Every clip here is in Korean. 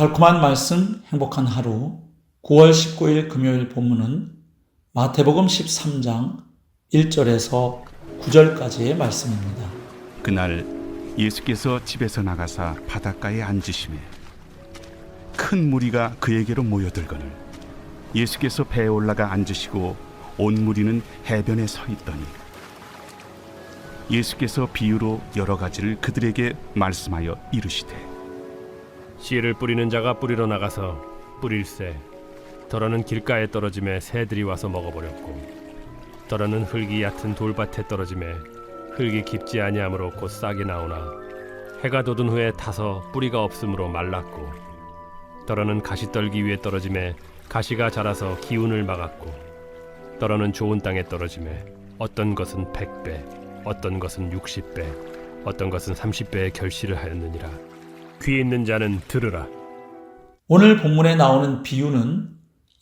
달콤한 말씀, 행복한 하루. 9월 19일 금요일 본문은 마태복음 13장 1절에서 9절까지의 말씀입니다. 그날 예수께서 집에서 나가사 바닷가에 앉으시매 큰 무리가 그에게로 모여들거늘 예수께서 배에 올라가 앉으시고 온 무리는 해변에 서 있더니 예수께서 비유로 여러 가지를 그들에게 말씀하여 이르시되 씨를 뿌리는 자가 뿌리러 나가서 뿌릴새 더러는 길가에 떨어짐에 새들이 와서 먹어버렸고 더러는 흙이 얕은 돌밭에 떨어짐에 흙이 깊지 아니하므로 곧 싹이 나오나 해가 돋은 후에 타서 뿌리가 없으므로 말랐고 더러는 가시떨기 위에 떨어짐에 가시가 자라서 기운을 막았고 더러는 좋은 땅에 떨어짐에 어떤 것은 100배 어떤 것은 60배 어떤 것은 30배의 결실을 하였느니라. 귀 있는 자는 들으라. 오늘 본문에 나오는 비유는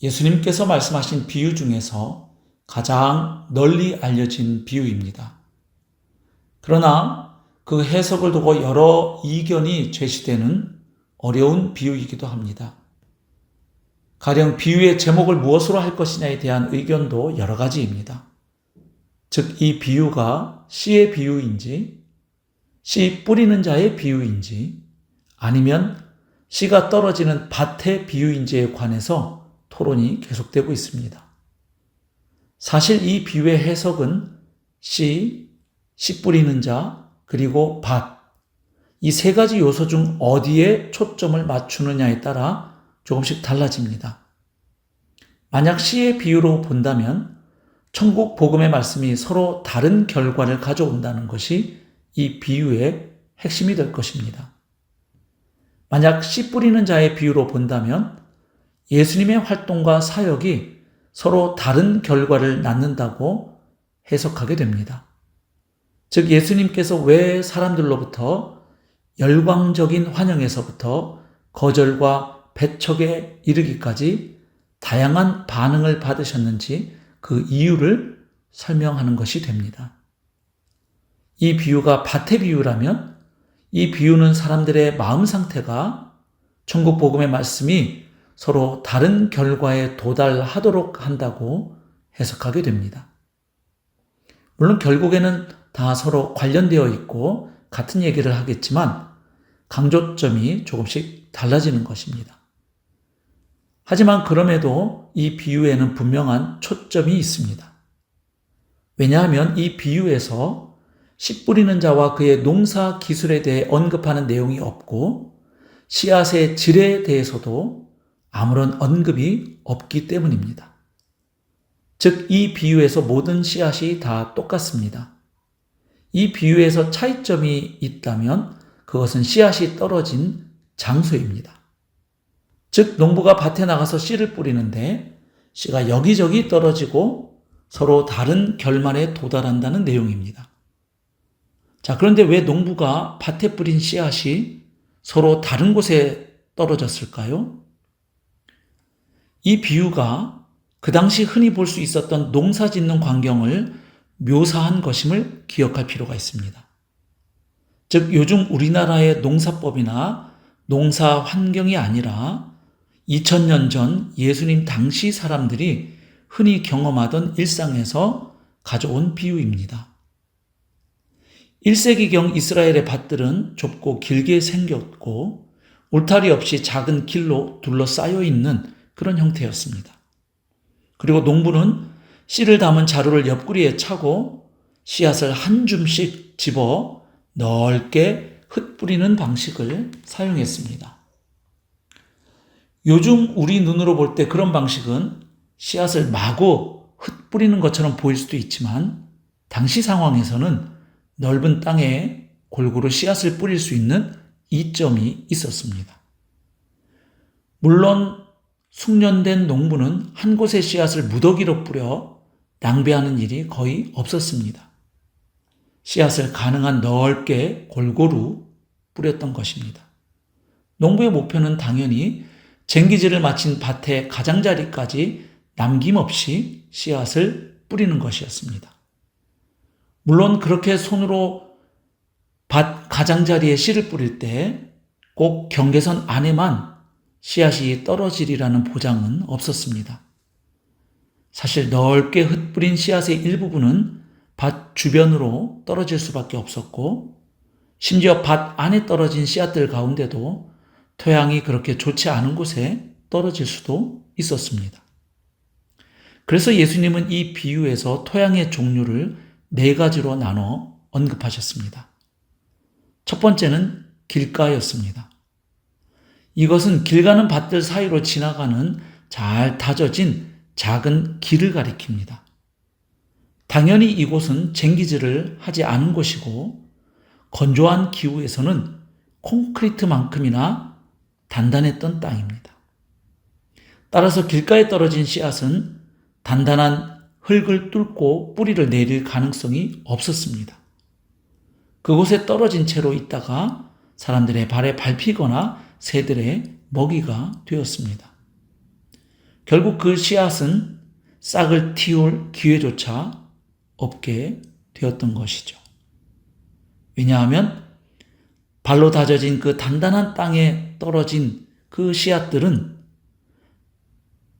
예수님께서 말씀하신 비유 중에서 가장 널리 알려진 비유입니다. 그러나 그 해석을 두고 여러 이견이 제시되는 어려운 비유이기도 합니다. 가령 비유의 제목을 무엇으로 할 것이냐에 대한 의견도 여러 가지입니다. 즉, 이 비유가 씨의 비유인지, 씨 뿌리는 자의 비유인지, 아니면 씨가 떨어지는 밭의 비유인지에 관해서 토론이 계속되고 있습니다. 사실 이 비유의 해석은 씨 뿌리는 자, 그리고 밭, 이 세 가지 요소 중 어디에 초점을 맞추느냐에 따라 조금씩 달라집니다. 만약 씨의 비유로 본다면 천국 복음의 말씀이 서로 다른 결과를 가져온다는 것이 이 비유의 핵심이 될 것입니다. 만약 씨 뿌리는 자의 비유로 본다면 예수님의 활동과 사역이 서로 다른 결과를 낳는다고 해석하게 됩니다. 즉, 예수님께서 왜 사람들로부터 열광적인 환영에서부터 거절과 배척에 이르기까지 다양한 반응을 받으셨는지 그 이유를 설명하는 것이 됩니다. 이 비유가 밭의 비유라면 이 비유는 사람들의 마음 상태가 천국 복음의 말씀이 서로 다른 결과에 도달하도록 한다고 해석하게 됩니다. 물론 결국에는 다 서로 관련되어 있고 같은 얘기를 하겠지만 강조점이 조금씩 달라지는 것입니다. 하지만 그럼에도 이 비유에는 분명한 초점이 있습니다. 왜냐하면 이 비유에서 씨 뿌리는 자와 그의 농사 기술에 대해 언급하는 내용이 없고 씨앗의 질에 대해서도 아무런 언급이 없기 때문입니다. 즉, 이 비유에서 모든 씨앗이 다 똑같습니다. 이 비유에서 차이점이 있다면 그것은 씨앗이 떨어진 장소입니다. 즉, 농부가 밭에 나가서 씨를 뿌리는데 씨가 여기저기 떨어지고 서로 다른 결말에 도달한다는 내용입니다. 자, 그런데 왜 농부가 밭에 뿌린 씨앗이 서로 다른 곳에 떨어졌을까요? 이 비유가 그 당시 흔히 볼 수 있었던 농사 짓는 광경을 묘사한 것임을 기억할 필요가 있습니다. 즉, 요즘 우리나라의 농사법이나 농사 환경이 아니라 2000년 전 예수님 당시 사람들이 흔히 경험하던 일상에서 가져온 비유입니다. 1세기경 이스라엘의 밭들은 좁고 길게 생겼고 울타리 없이 작은 길로 둘러싸여 있는 그런 형태였습니다. 그리고 농부는 씨를 담은 자루를 옆구리에 차고 씨앗을 한 줌씩 집어 넓게 흩뿌리는 방식을 사용했습니다. 요즘 우리 눈으로 볼 때 그런 방식은 씨앗을 마구 흩뿌리는 것처럼 보일 수도 있지만 당시 상황에서는 넓은 땅에 골고루 씨앗을 뿌릴 수 있는 이점이 있었습니다. 물론 숙련된 농부는 한 곳에 씨앗을 무더기로 뿌려 낭비하는 일이 거의 없었습니다. 씨앗을 가능한 넓게 골고루 뿌렸던 것입니다. 농부의 목표는 당연히 쟁기질을 마친 밭의 가장자리까지 남김없이 씨앗을 뿌리는 것이었습니다. 물론 그렇게 손으로 밭 가장자리에 씨를 뿌릴 때 꼭 경계선 안에만 씨앗이 떨어지리라는 보장은 없었습니다. 사실 넓게 흩뿌린 씨앗의 일부분은 밭 주변으로 떨어질 수밖에 없었고, 심지어 밭 안에 떨어진 씨앗들 가운데도 토양이 그렇게 좋지 않은 곳에 떨어질 수도 있었습니다. 그래서 예수님은 이 비유에서 토양의 종류를 4가지로 나눠 언급하셨습니다. 첫 번째는 길가였습니다. 이것은 길 가는 밭들 사이로 지나가는 잘 다져진 작은 길을 가리킵니다. 당연히 이곳은 쟁기질을 하지 않은 곳이고 건조한 기후에서는 콘크리트만큼이나 단단했던 땅입니다. 따라서 길가에 떨어진 씨앗은 단단한 흙을 뚫고 뿌리를 내릴 가능성이 없었습니다. 그곳에 떨어진 채로 있다가 사람들의 발에 밟히거나 새들의 먹이가 되었습니다. 결국 그 씨앗은 싹을 틔울 기회조차 없게 되었던 것이죠. 왜냐하면 발로 다져진 그 단단한 땅에 떨어진 그 씨앗들은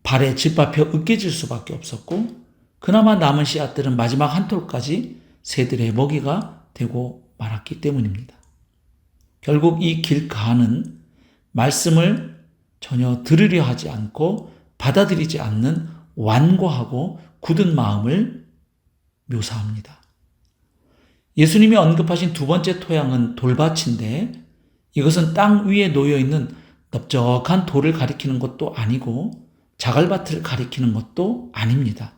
발에 짓밟혀 으깨질 수밖에 없었고, 그나마 남은 씨앗들은 마지막 한 톨까지 새들의 먹이가 되고 말았기 때문입니다. 결국 이 길가는 말씀을 전혀 들으려 하지 않고 받아들이지 않는 완고하고 굳은 마음을 묘사합니다. 예수님이 언급하신 두 번째 토양은 돌밭인데, 이것은 땅 위에 놓여있는 넓적한 돌을 가리키는 것도 아니고 자갈밭을 가리키는 것도 아닙니다.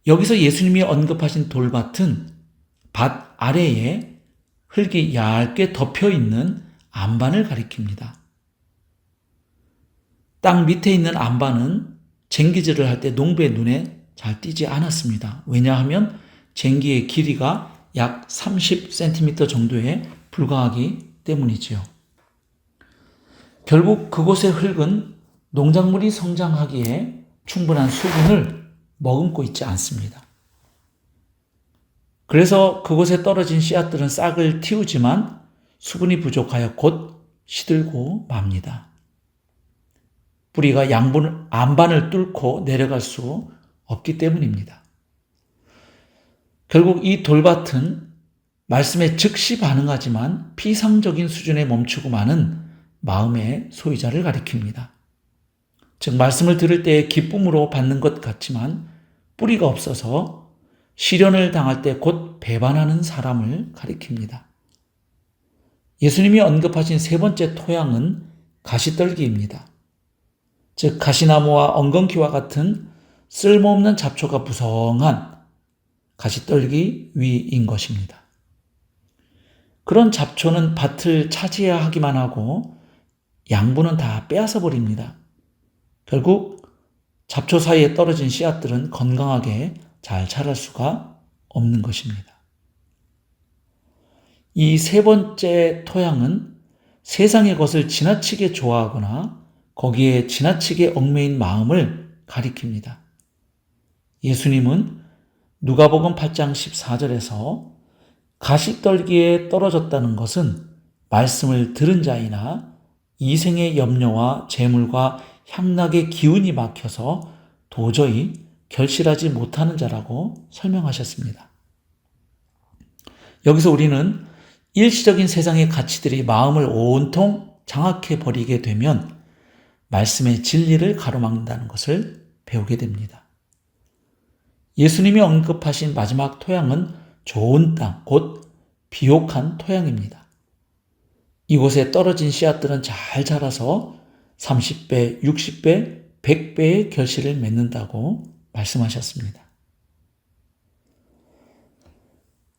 여기서 예수님이 언급하신 돌밭은 밭 아래에 흙이 얇게 덮여있는 안반을 가리킵니다. 땅 밑에 있는 안반은 쟁기질을 할 때 농부의 눈에 잘 띄지 않았습니다. 왜냐하면 쟁기의 길이가 약 30cm 정도에 불과하기 때문이지요. 결국 그곳의 흙은 농작물이 성장하기에 충분한 수분을 머금고 있지 않습니다. 그래서 그곳에 떨어진 씨앗들은 싹을 틔우지만 수분이 부족하여 곧 시들고 맙니다. 뿌리가 안반을 뚫고 내려갈 수 없기 때문입니다. 결국 이 돌밭은 말씀에 즉시 반응하지만 피상적인 수준에 멈추고 마는 마음의 소유자를 가리킵니다. 즉 말씀을 들을 때 기쁨으로 받는 것 같지만 뿌리가 없어서 시련을 당할 때 곧 배반하는 사람을 가리킵니다. 예수님이 언급하신 세 번째 토양은 가시떨기입니다. 즉 가시나무와 엉겅퀴와 같은 쓸모없는 잡초가 무성한 가시떨기 위인 것입니다. 그런 잡초는 밭을 차지해야 하기만 하고 양분은 다 빼앗아 버립니다. 결국 잡초 사이에 떨어진 씨앗들은 건강하게 잘 자랄 수가 없는 것입니다. 이 세 번째 토양은 세상의 것을 지나치게 좋아하거나 거기에 지나치게 얽매인 마음을 가리킵니다. 예수님은 누가복음 8장 14절에서 가시떨기에 떨어졌다는 것은 말씀을 들은 자이나 이생의 염려와 재물과 향락의 기운이 막혀서 도저히 결실하지 못하는 자라고 설명하셨습니다. 여기서 우리는 일시적인 세상의 가치들이 마음을 온통 장악해 버리게 되면 말씀의 진리를 가로막는다는 것을 배우게 됩니다. 예수님이 언급하신 마지막 토양은 좋은 땅, 곧 비옥한 토양입니다. 이곳에 떨어진 씨앗들은 잘 자라서 30배, 60배, 100배의 결실을 맺는다고 말씀하셨습니다.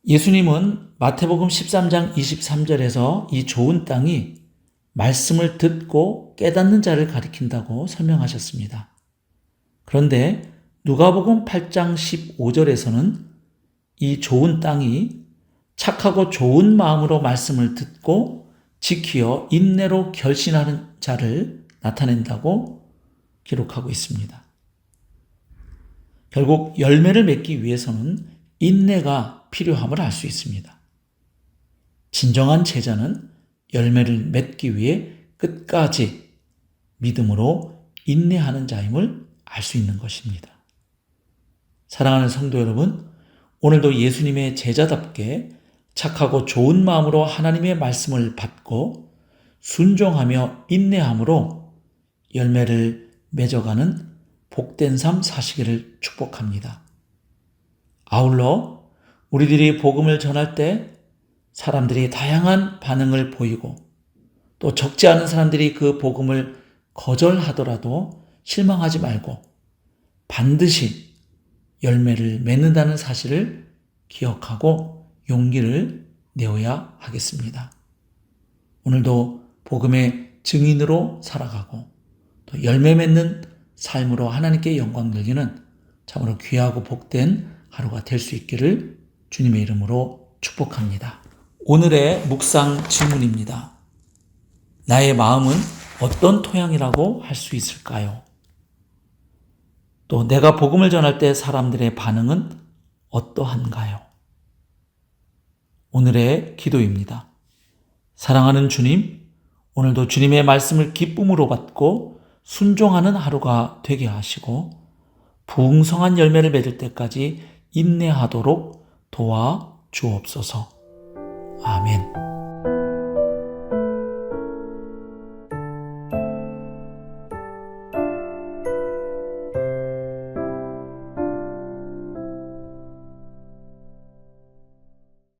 예수님은 마태복음 13장 23절에서 이 좋은 땅이 말씀을 듣고 깨닫는 자를 가리킨다고 설명하셨습니다. 그런데 누가복음 8장 15절에서는 이 좋은 땅이 착하고 좋은 마음으로 말씀을 듣고 지키어 인내로 결신하는 자를 나타낸다고 기록하고 있습니다. 결국 열매를 맺기 위해서는 인내가 필요함을 알 수 있습니다. 진정한 제자는 열매를 맺기 위해 끝까지 믿음으로 인내하는 자임을 알 수 있는 것입니다. 사랑하는 성도 여러분, 오늘도 예수님의 제자답게 착하고 좋은 마음으로 하나님의 말씀을 받고 순종하며 인내함으로 열매를 맺어가는 복된 삶 사시기를 축복합니다. 아울러 우리들이 복음을 전할 때 사람들이 다양한 반응을 보이고 또 적지 않은 사람들이 그 복음을 거절하더라도 실망하지 말고 반드시 열매를 맺는다는 사실을 기억하고 용기를 내어야 하겠습니다. 오늘도 복음의 증인으로 살아가고 또 열매 맺는 삶으로 하나님께 영광 돌리는 참으로 귀하고 복된 하루가 될 수 있기를 주님의 이름으로 축복합니다. 오늘의 묵상 질문입니다. 나의 마음은 어떤 토양이라고 할 수 있을까요? 또 내가 복음을 전할 때 사람들의 반응은 어떠한가요? 오늘의 기도입니다. 사랑하는 주님, 오늘도 주님의 말씀을 기쁨으로 받고 순종하는 하루가 되게 하시고 부흥성한 열매를 맺을 때까지 인내하도록 도와 주옵소서. 아멘.